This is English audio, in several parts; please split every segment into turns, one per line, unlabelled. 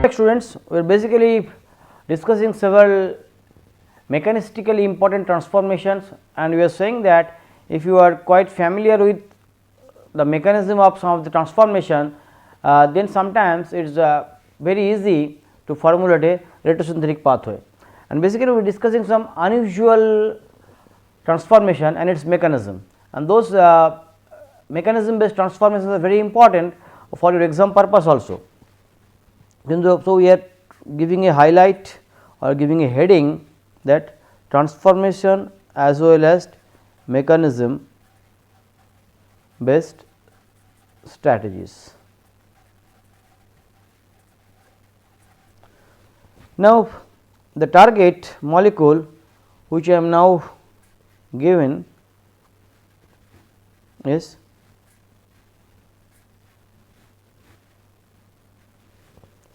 Correct students, we are basically discussing several mechanistically important transformations, and we are saying that if you are quite familiar with the mechanism of some of the transformation, then sometimes it is very easy to formulate a retrosynthetic pathway. And basically we are discussing some unusual transformation and its mechanism, and those mechanism based transformations are very important for your exam purpose also. So, we are giving a highlight or giving a heading that transformation as well as mechanism based strategies. Now, the target molecule which I am now given is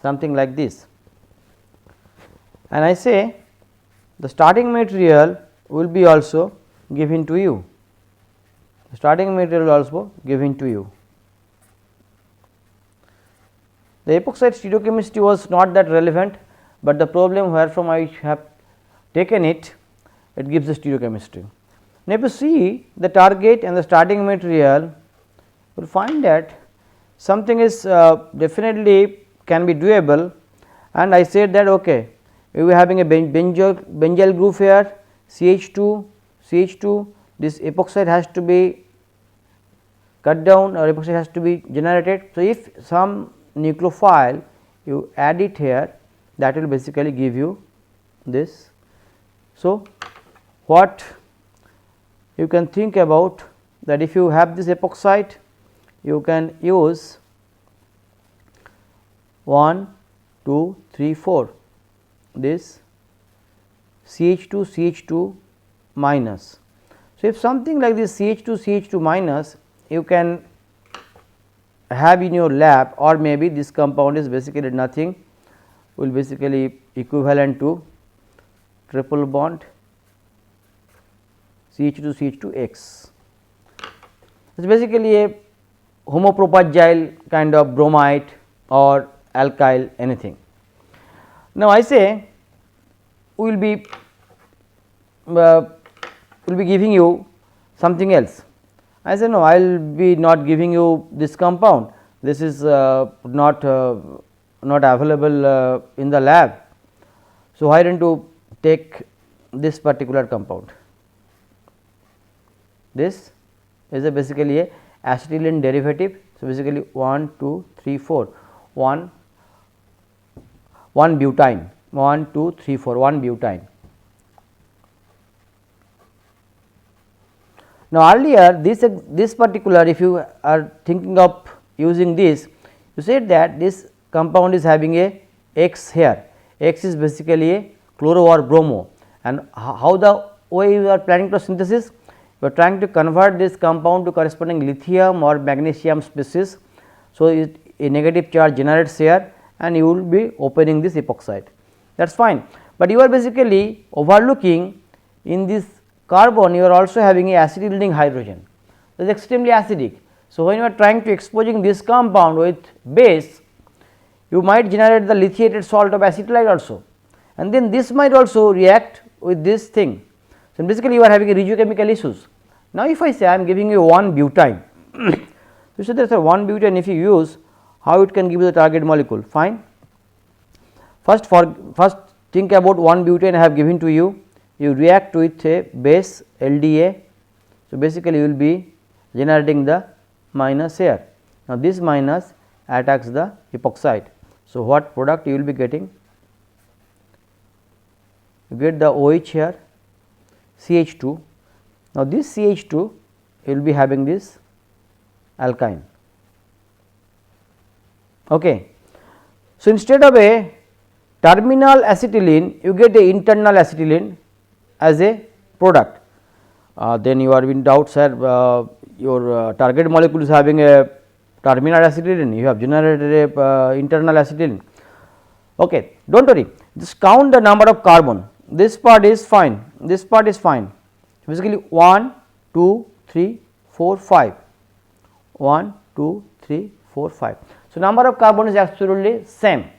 something like this, and I say the starting material will be also given to you, the starting material also given to you. The epoxide stereochemistry was not that relevant, but the problem where from I have taken it, it gives the stereochemistry. Now, if you see the target and the starting material, you will find that something is definitely can be doable, and I said that okay, we were having a benzyl group here, CH2, this epoxide has to be cut down or epoxide has to be generated. So, if some nucleophile you add it here, that will basically give you this. So, what you can think about that, if you have this epoxide, you can use 1, 2, 3, 4 this CH2 minus. So, if something like this CH2 minus you can have in your lab, or maybe this compound is basically nothing, will basically equivalent to triple bond CH2X. It is basically a homopropagyl kind of bromide or alkyl anything. Now, I say we will be giving you something else. I say no, I will be not giving you this compound, this is not available in the lab. So, why don't you take this particular compound? This is basically a acetylene derivative. So, basically 1, 2, 3, 4, 1 butane, 1, 2, 3, 4, 1 butane. Now, earlier this particular, if you are thinking of using this, you said that this compound is having a X here, X is basically a chloro or bromo, and how the way you are planning to synthesis, you are trying to convert this compound to corresponding lithium or magnesium species. So, a negative charge generates here and you will be opening this epoxide, that is fine, but you are basically overlooking in this carbon you are also having a acid yielding hydrogen, that is extremely acidic. So, when you are trying to exposing this compound with base, you might generate the lithiated salt of acetylide also, and then this might also react with this thing. So, basically you are having a regiochemical issues. Now, if I say I am giving you 1 butane, you say that 1 butane if you use, how it can give you the target molecule, fine. First think about 1 butane I have given to you, you react with a base LDA. So, basically you will be generating the minus here. Now, this minus attacks the epoxide. So, what product you will be getting? You get the OH here, CH2. Now, this CH2 you will be having this alkyne. Okay. So, instead of a terminal acetylene, you get a internal acetylene as a product. Then you are in doubt, sir, your target molecule is having a terminal acetylene, you have generated a internal acetylene. Okay, do not worry, just count the number of carbon, this part is fine, this part is fine. Basically 1, 2, 3, 4, 5, 1, 2, 3, 4, 5. So, number of carbon is absolutely same.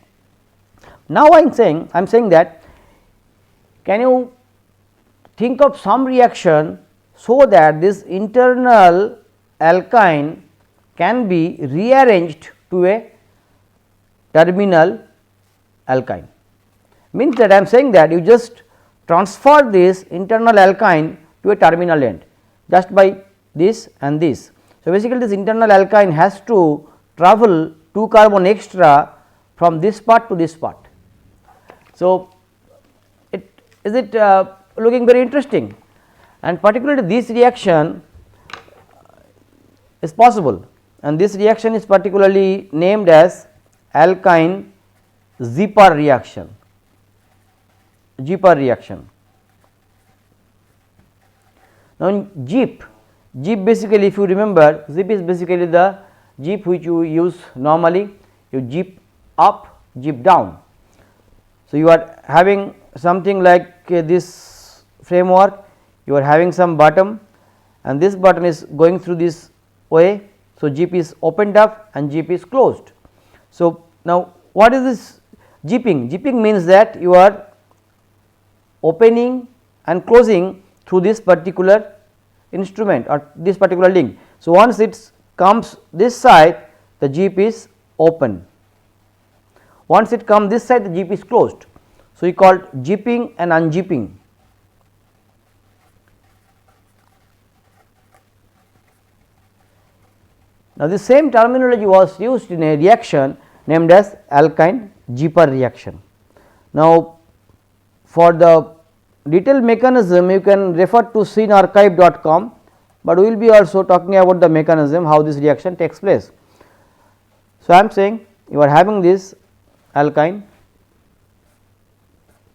Now I am saying that can you think of some reaction so that this internal alkyne can be rearranged to a terminal alkyne. Means that I am saying that you just transfer this internal alkyne to a terminal end just by this and this. So, basically this internal alkyne has to travel 2 carbon extra from this part to this part. So, is it looking very interesting, and particularly this reaction is possible, and this reaction is particularly named as alkyne Zipper reaction. Zipper reaction. Now, in ZIP basically, if you remember, ZIP is basically the ZIP which you use normally, you zip up, zip down. So, you are having something like this framework, you are having some bottom and this button is going through this way. So, zip is opened up and zip is closed. So, now what is this zipping? Zipping means that you are opening and closing through this particular instrument or this particular link. So, once it comes this side, the zip is open, once it comes this side, the zip is closed. So, we called zipping and unzipping. Now, the same terminology was used in a reaction named as alkyne Zipper reaction. Now, for the detailed mechanism you can refer to sinarchive.com, but we will be also talking about the mechanism how this reaction takes place. So, I am saying you are having this alkyne,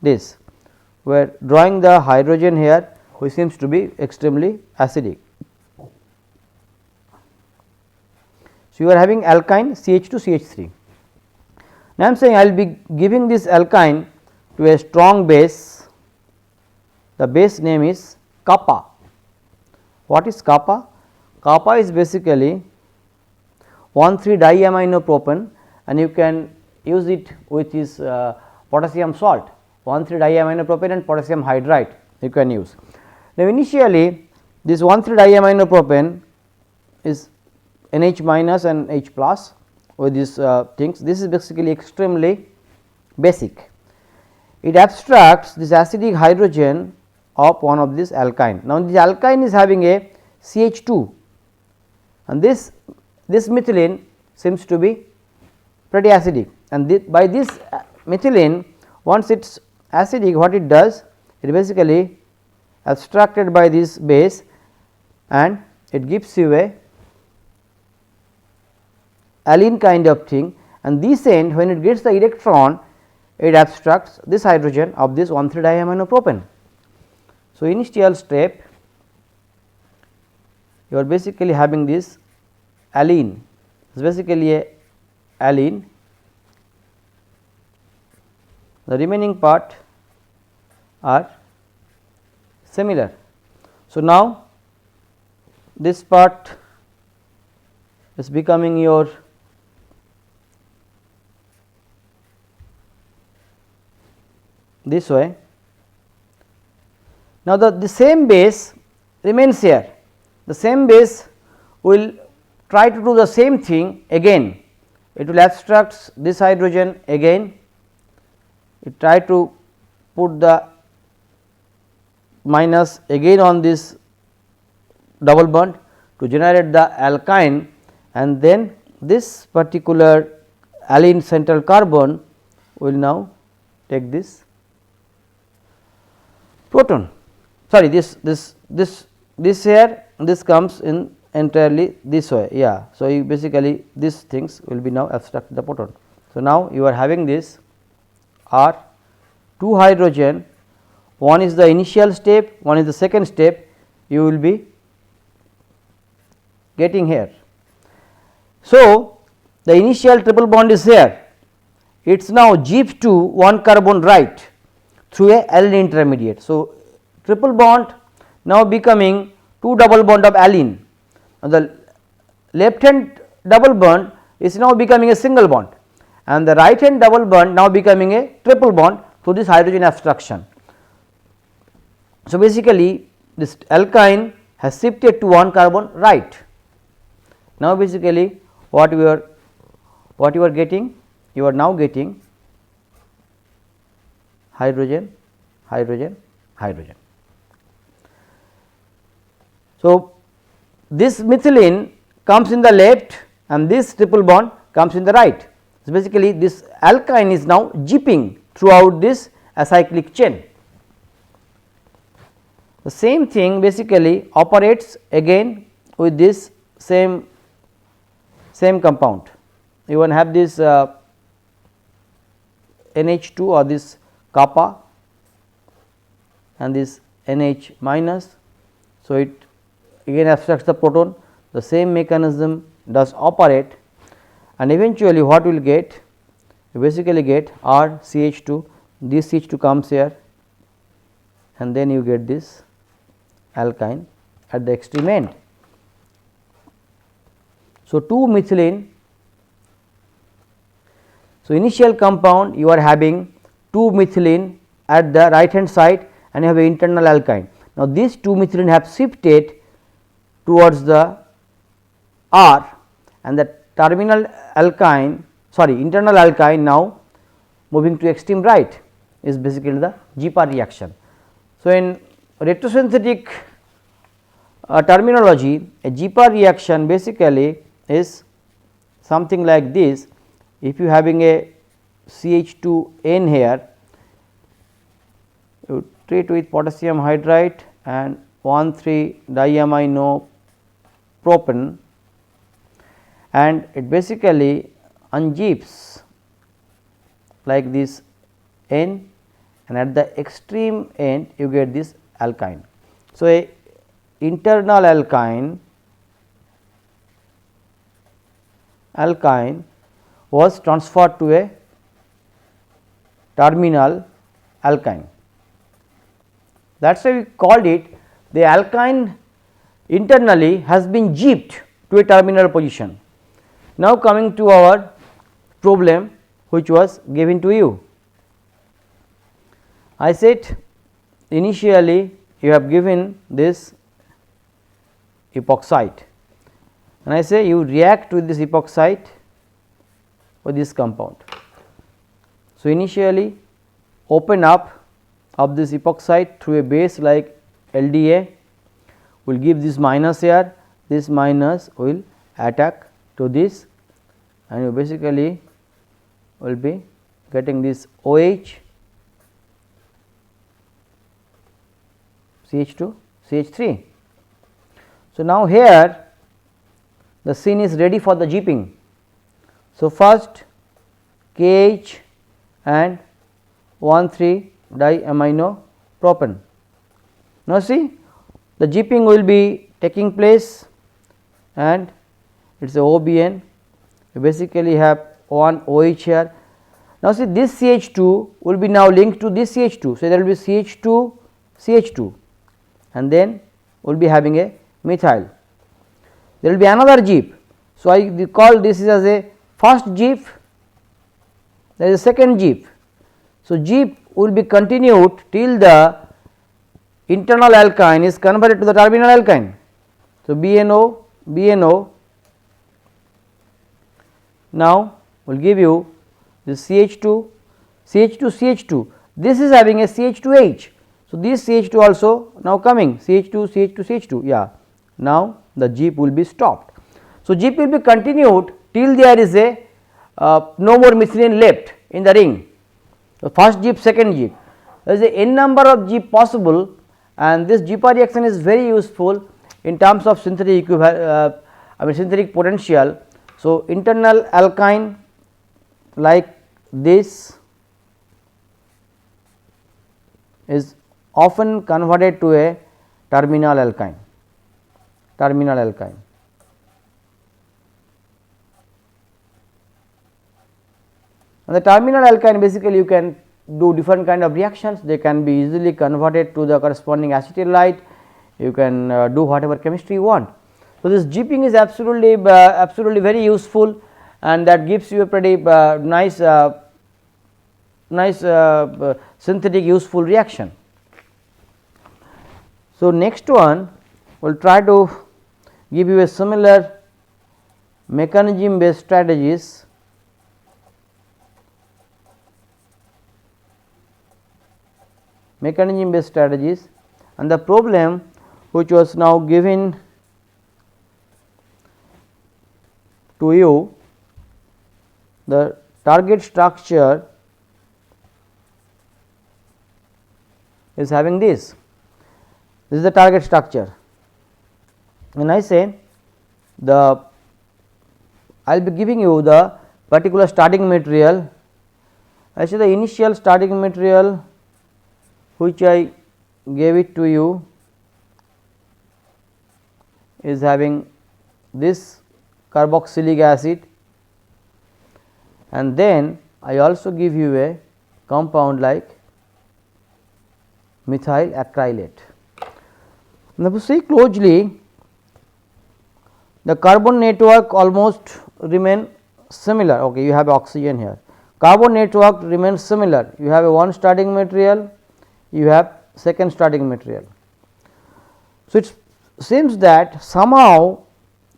this we are drawing the hydrogen here which seems to be extremely acidic. So, you are having alkyne CH2 CH3. Now, I am saying I will be giving this alkyne to a strong base, the base name is kappa. What is kappa? Kappa is basically 1,3-diaminopropane, and you can use it with this potassium salt, 1,3-diaminopropane and potassium hydride you can use. Now, initially this 1,3-diaminopropane is NH minus and H plus with these things. This is basically extremely basic. It abstracts this acidic hydrogen of one of this alkyne. Now, this alkyne is having a CH2 and this methylene seems to be pretty acidic, and by this methylene, once it is acidic, what it does, it basically abstracted by this base and it gives you a alene kind of thing, and this end when it gets the electron, it abstracts this hydrogen of this 1,3-diaminopropane. So, initial step you are basically having this alene, it is basically a alene, the remaining part are similar. So, now this part is becoming your this way. Now, the same base remains here, the same base will try to do the same thing again, it will abstract this hydrogen again, it try to put the minus again on this double bond to generate the alkyne, and then this particular alene central carbon will now take this proton, sorry this here, this comes in entirely this way, yeah. So, you basically these things will be now abstract the proton. So, now you are having this R 2 hydrogen, one is the initial step, one is the second step, you will be getting here. So, the initial triple bond is here, it is now zip to 1 carbon right through a alene intermediate. So, triple bond now becoming 2 double bond of alene. Now, the left hand double bond is now becoming a single bond, and the right hand double bond now becoming a triple bond through this hydrogen abstraction. So, basically this alkyne has shifted to 1 carbon right. Now, basically what you are getting, you are now getting hydrogen, hydrogen, hydrogen. So, this methylene comes in the left and this triple bond comes in the right. So, basically this alkyne is now jeeping throughout this acyclic chain. The same thing basically operates again with this same compound. You will have this NH2 or this kappa and this NH minus. So, it again abstracts the proton, the same mechanism does operate, and eventually what we will get, you basically get RCH2, this CH2 comes here and then you get this alkyne at the extreme end. So, 2 methylene. So, initial compound you are having 2 methylene at the right hand side and you have an internal alkyne. Now, these 2 methylene have shifted towards the R and the terminal alkyne, sorry, internal alkyne now moving to extreme right is basically the GPAR reaction. So, in retrosynthetic terminology, a GPAR reaction basically is something like this. If you having a CH2N here, you treat with potassium hydride and 1,3-diamino propane, and it basically unjeeps like this N, and at the extreme end you get this alkyne. So, a internal alkyne was transferred to a terminal alkyne. That is why we called it, the alkyne internally has been jeeped to a terminal position. Now, coming to our problem which was given to you. I said initially you have given this epoxide, and I say you react with this epoxide with this compound. So, initially open up of this epoxide through a base like LDA will give this minus here, this minus will attack to this, and you basically will be getting this OH, CH2, CH3. So, now here the scene is ready for the jeeping. So, first KH and 1,3-diamino propane. Now, see the jeeping will be taking place and it is a OBN, you basically have one OH here. Now, see this CH2 will be now linked to this CH2. So, there will be CH2, CH2 and then we will be having a methyl. There will be another jeep. So, I call this as a first jeep, there is a second jeep. So, jeep will be continued till the internal alkyne is converted to the terminal alkyne. So, BNO, BNO now will give you this CH2, CH2, CH2, this is having a CH2H. So, this CH2 also now coming CH2, CH2, CH2, yeah, now the jeep will be stopped. So, jeep will be continued till there is a no more methylene left in the ring. The first jeep, second jeep, there is a n number of jeep possible, and this GPAR reaction is very useful in terms of synthetic synthetic potential. So, internal alkyne like this is often converted to a terminal alkyne, terminal alkyne. And the terminal alkyne basically you can do different kind of reactions, they can be easily converted to the corresponding acetylite, you can do whatever chemistry you want. So, this jeeping is absolutely very useful, and that gives you a pretty nice synthetic useful reaction. So, next one we will try to give you a similar mechanism based strategies. And the problem which was now given to you, the target structure is having this. This is the target structure. When I say I will be giving you the particular starting material, I say the initial starting material which I gave it to you is having this carboxylic acid, and then I also give you a compound like methyl acrylate. Now, if you see closely, the carbon network almost remain similar. Okay, you have oxygen here. Carbon network remains similar. You have a one starting material, you have second starting material. So, it seems that somehow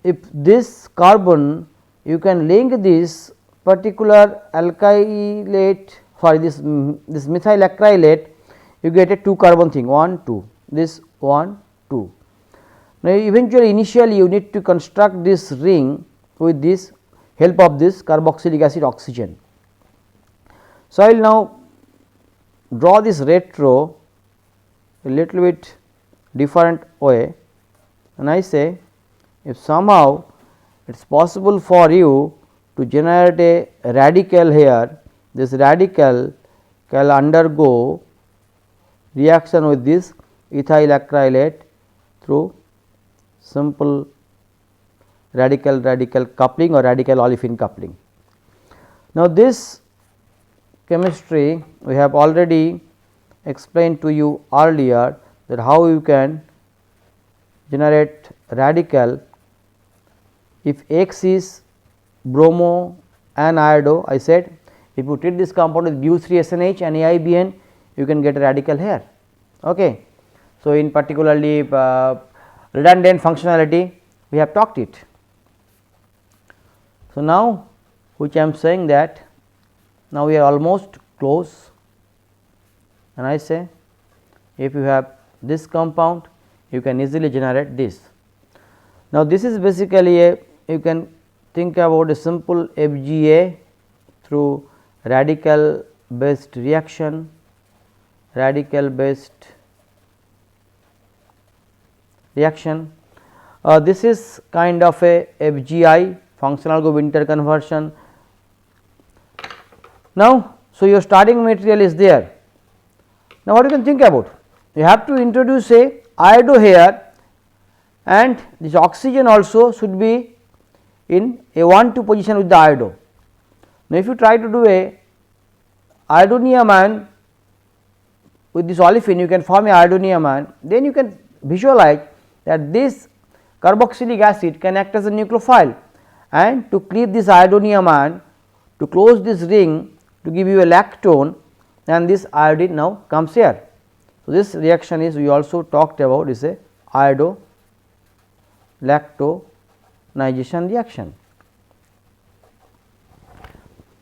if this carbon you can link this particular alkylate for this methyl acrylate, you get a 2 carbon thing 1 2, this 1 2. Now, eventually initially you need to construct this ring with this help of this carboxylic acid oxygen. So, I will now draw this retro a little bit different way, and I say if somehow it is possible for you to generate a radical here, this radical can undergo reaction with this ethyl acrylate through simple radical coupling or radical olefin coupling. Now, this chemistry we have already explained to you earlier, that how you can generate radical if X is bromo and iodo. I said if you treat this compound with BU3SNH and AIBN, you can get a radical here. Okay. So, in particularly redundant functionality we have talked it. So, now which I am saying that now we are almost close, and I say if you have this compound you can easily generate this. Now, this is basically a, you can think about a simple FGA through radical based reaction, this is kind of a FGI, functional group interconversion. Now, so your starting material is there. Now, what you can think about? You have to introduce a iodo here, and this oxygen also should be in a 1-2 position with the iodo. Now, if you try to do a iodonium ion with this olefin, you can form a iodonium ion, then you can visualize that this carboxylic acid can act as a nucleophile, and to cleave this iodonium ion, to close this ring, to give you a lactone, and this iodine now comes here. So, this reaction is we also talked about is a iodo lactonization reaction.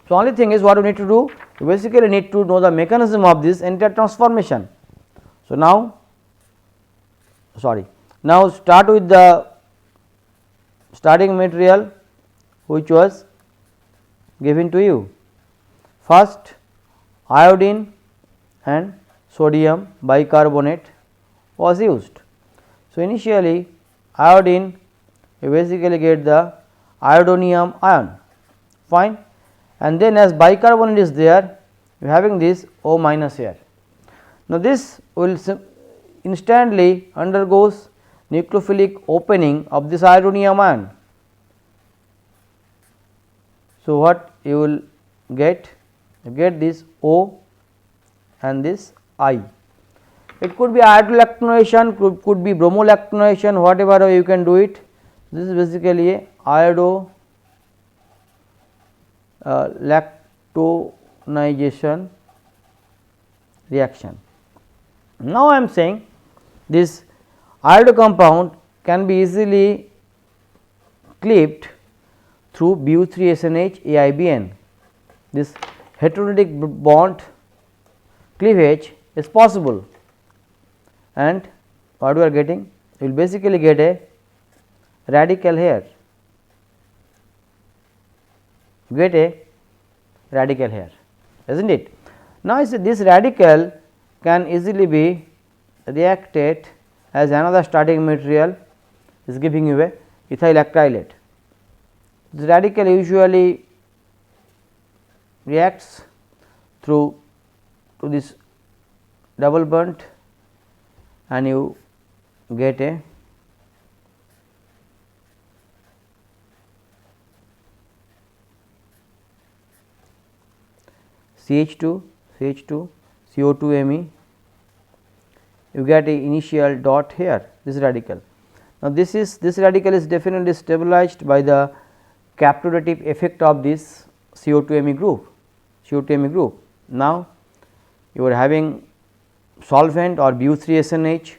So, only thing is what we need to do, we basically need to know the mechanism of this entire transformation. So, now start with the starting material which was given to you. First iodine and sodium bicarbonate was used. So, initially iodine, you basically get the iodonium ion, fine, and then as bicarbonate is there, you are having this O minus here. Now, this will instantly undergoes nucleophilic opening of this iodonium ion. So, what you will get? You get this O and this I. It could be iodolactonation, could be bromolactonation, whatever you can do it. This is basically a lactonization reaction. Now, I am saying this iodo compound can be easily cleaved through Bu3SNH AIBN. This heterolytic bond cleavage is possible, and what we are getting? We will basically get a radical here, isn't it? Now, this radical can easily be reacted as another starting material is giving you a ethyl acrylate. This radical usually reacts through to this double bond, and you get a CH2, CO2 Me, you get a initial dot here, this radical. Now, this radical is definitely stabilized by the captorative effect of this CO2 Me group. Now, you are having solvent or Bu3SNH,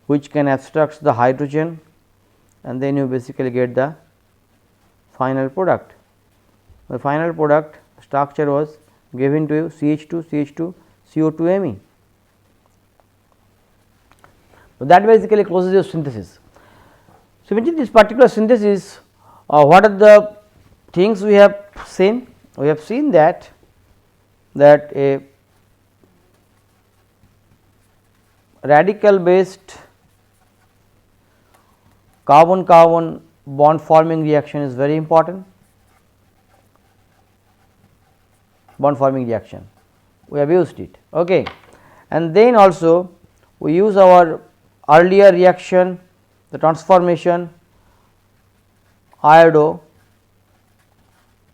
which can abstract the hydrogen, and then you basically get the final product. The final product structure was given to you CH2, CO2 Me. So, that basically closes your synthesis. So, in this particular synthesis, what are the things we have seen? We have seen that a radical based carbon carbon bond forming reaction is very important. Bond forming reaction, we have used it, okay. And then also we use our earlier reaction, the transformation iodo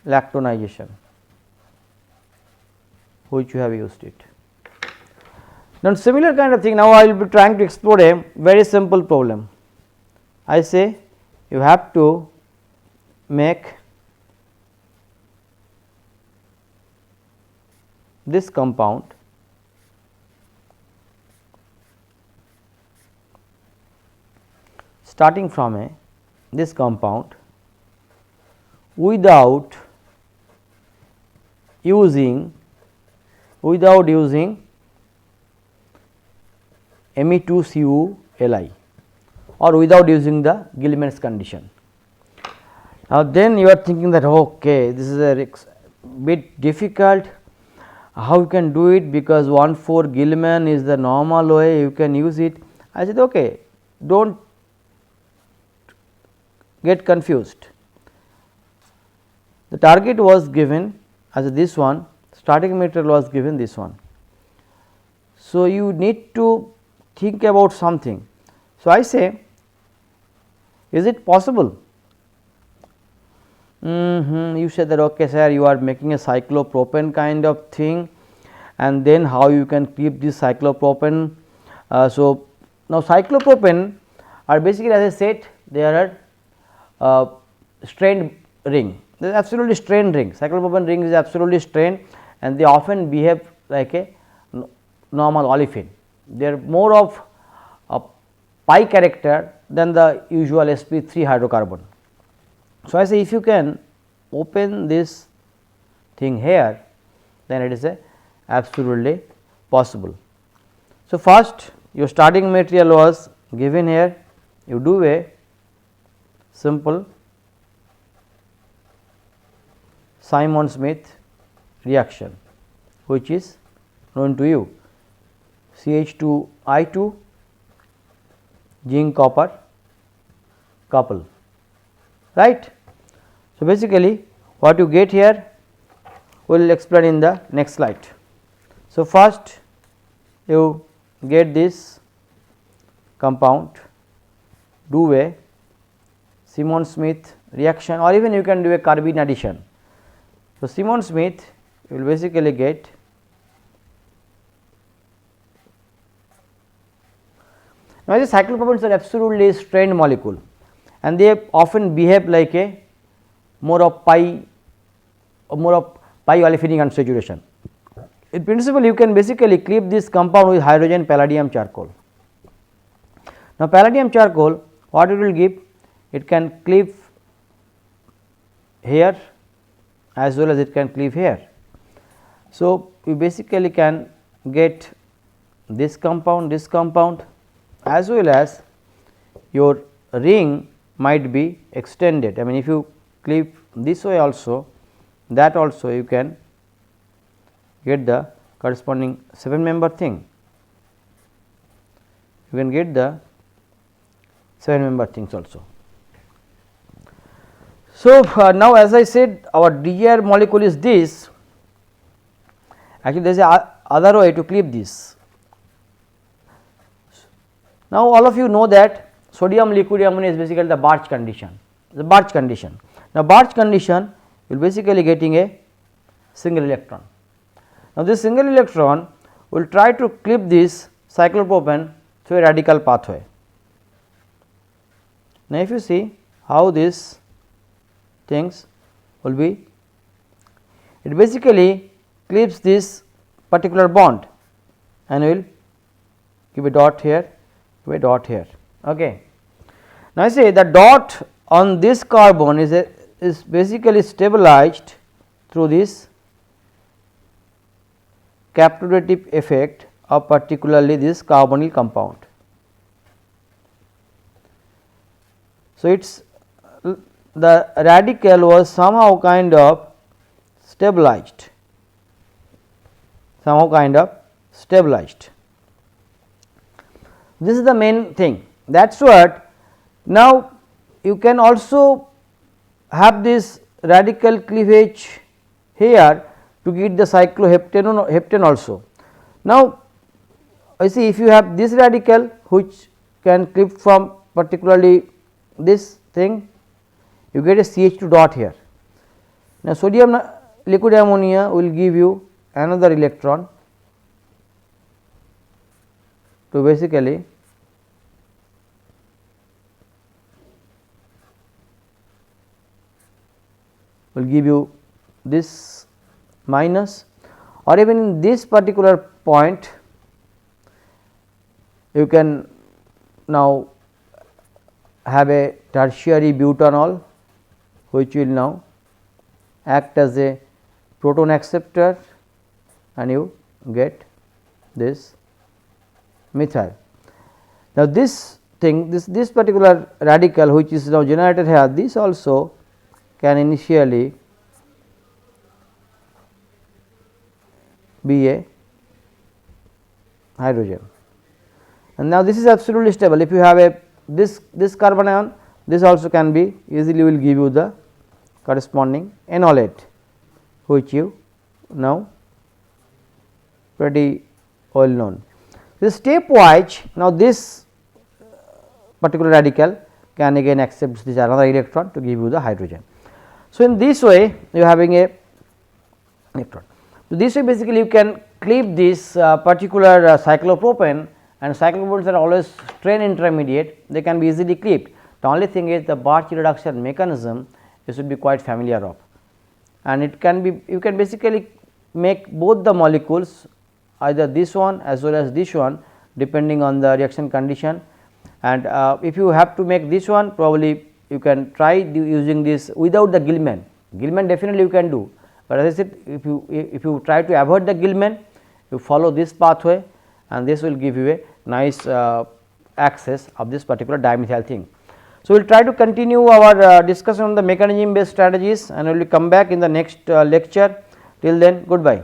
lactonization, which you have used it. Now, similar kind of thing, now I will be trying to explore a very simple problem. I say you have to make this compound starting from this compound without using Me2Cu-Li or without using the Gilman's condition. Now, then you are thinking that okay, this is a bit difficult, how you can do it, because 1,4 Gilman is the normal way you can use it. I said okay, do not get confused. The target was given as this one, starting material was given this one. So, you need to think about something. So, I say, is it possible? You said that okay sir, you are making a cyclopropane kind of thing, and then how you can keep this cyclopropane. So, now cyclopropane are basically, as I said, they are strained ring. This is absolutely strained ring. Cyclopropane ring is absolutely strained, and they often behave like a normal olefin. They are more of a pi character than the usual sp3 hydrocarbon. So, I say if you can open this thing here, then it is absolutely possible. So, first your starting material was given here, you do a simple Simon-Smith reaction, which is known to you, CH2I2 zinc copper couple, right. So, basically what you get here we will explain in the next slide. So, first you get this compound, do a Simon-Smith reaction, or even you can do a carbene addition. So, Simon-Smith you will basically get now the cyclopropanes are absolutely strained molecule, and they often behave like a more of pi more of pi olefinic unsaturation. In principle, you can basically clip this compound with hydrogen palladium charcoal. Now, palladium charcoal, what it will give? It can cleave here as well as it can cleave here. So, you basically can get this compound as well as your ring might be extended. I mean, if you cleave this way also, that also you can get the corresponding 7 member thing. You can get the 7 member things also. So, now as I said, our desired molecule is this. Actually, there is a other way to clip this. Now, all of you know that sodium liquid ammonia is basically the Barch condition. The Barch condition. Now, Barch condition you will basically getting a single electron. Now, this single electron will try to clip this cyclopropane through a radical pathway. Now, if you see how these things will be, it basically clips this particular bond and will give a dot here, give a dot here. Okay. Now, I say the dot on this carbon is basically stabilized through this caprotative effect of particularly this carbonyl compound. So, it is the radical was somehow kind of stabilized, This is the main thing. That is what. Now, you can also have this radical cleavage here to get the cycloheptane also. Now, I see if you have this radical which can clip from particularly this thing, you get a CH2 dot here. Now, sodium liquid ammonia will give you another electron to basically will give you this minus, or even in this particular point you can now have a tertiary butanol which will now act as a proton acceptor and you get this methyl. Now, this thing this particular radical which is now generated here, this also can initially be a hydrogen, and now this is absolutely stable. If you have a this carbon ion, this also can be easily will give you the corresponding enolate which you now pretty well known. This stepwise, now this particular radical can again accept this another electron to give you the hydrogen. So, in this way you are having a electron. So, this way basically you can clip this particular cyclopropane, and cyclopropanes are always strain intermediate, they can be easily clipped. The only thing is the Barch reduction mechanism you should be quite familiar of, and it can be you can basically make both the molecules, either this one as well as this one depending on the reaction condition, and if you have to make this one, probably you can try using this without the Gilman. Gilman definitely you can do, but as I said, if you try to avoid the Gilman, you follow this pathway and this will give you a nice access of this particular dimethyl thing. So, we will try to continue our discussion on the mechanism based strategies, and we will come back in the next lecture. Till then, goodbye.